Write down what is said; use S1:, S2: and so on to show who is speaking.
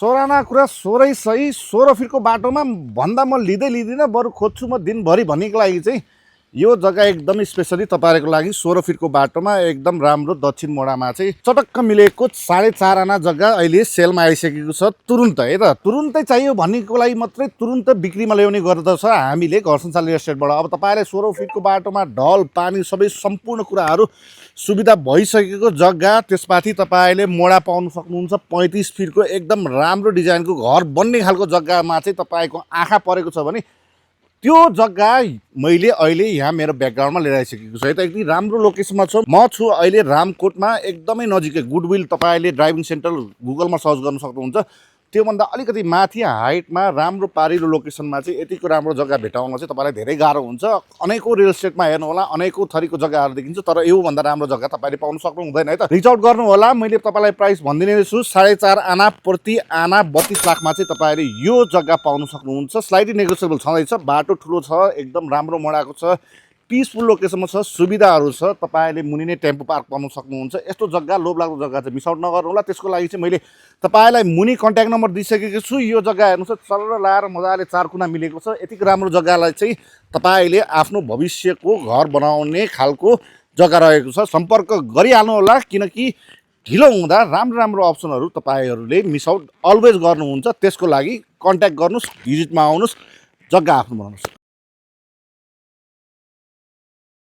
S1: सोराना कुरा सोरै सही 16 फिटको बाटोमा भन्दा म लिँदिनँ, बरु खोज्छु म दिनभरि भन्नेको लागि चाहिँ यो जग्गा एकदम स्पेसली तपाईँहरूको लागि 16 फिटको बाटोमा एकदम राम्रो दक्षिण मोडामा चाहिँ चटक्क मिलेको 4.5 आना जग्गा अहिले सेलमा आइसकेको छ। तुरुन्तै है त, तुरुन्तै चाहियो भन्नेको लागि मात्रै तुरुन्तै बिक्रीमा ल्याउने गर्दछ हामीले घर सञ्चालन रियल एस्टेटबाट। अब तपाईँले 16 फिटको बाटोमा ढल पानी सबै सम्पूर्ण कुराहरू सुविधा भइसकेको जग्गा, त्यसमाथि तपाईँले मोडा पाउन सक्नुहुन्छ। 35 फिटको एकदम राम्रो डिजाइनको घर बन्ने खालको जग्गामा चाहिँ तपाईँको आँखा परेको छ भने त्यो जग्गा मैले अहिले यहाँ मेरो ब्याकग्राउन्डमा लिएर आइसकेको छु है त। एकदम राम्रो लोकेसनमा छ। म छु अहिले रामकोटमा, एकदमै नजिकै गुडविल। तपाईँले ड्राइभिङ सेन्टर गुगलमा सर्च गर्न सक्नुहुन्छ। त्योभन्दा अलिकति माथि हाइटमा राम्रो पारिलो लोकेसनमा चाहिँ यतिको राम्रो जग्गा भेटाउन चाहिँ तपाईँलाई धेरै गाह्रो हुन्छ। अनेकौँ रियल एस्टेटमा हेर्नु होला, अनेकौँ थरीको जग्गाहरू देखिन्छ, तर योभन्दा राम्रो जग्गा तपाईँले पाउन सक्नु हुँदैन है त। रिच आउट गर्नु होला। मैले तपाईँलाई प्राइस भनिदिने छु, 4.5 आना प्रति आना 32 लाखमा चाहिँ तपाईँले यो जग्गा पाउन सक्नुहुन्छ। स्लाइडली नेगोसिएबल छँदैछ। बाटो ठुलो छ, एकदम राम्रो मोडाको छ, पिसफुल लोकेसनमा छ, सुविधाहरू छ। तपाईँले मुनि नै टेम्पो पार्क पाउन सक्नुहुन्छ। यस्तो जग्गा, लोभलाग्दो जग्गा चाहिँ मिस आउट नगर्नु होला। त्यसको लागि चाहिँ मैले तपाईँलाई मुनि कन्ट्याक्ट नम्बर दिइसकेको छु। यो जग्गा हेर्नुहोस्, चल्ल लाएर मजाले 4 कुना मिलेको छ। यतिको राम्रो जग्गालाई चाहिँ तपाईँले आफ्नो भविष्यको घर बनाउने खालको जग्गा रहेको छ। सम्पर्क गरिहाल्नु होला, किनकि ढिलो हुँदा राम्रो राम्रो अप्सनहरू तपाईँहरूले मिस आउट अलवेज गर्नुहुन्छ। त्यसको लागि कन्ट्याक्ट गर्नुहोस्, भिजिटमा आउनुहोस्, जग्गा आफ्नो बनाउनुहोस्।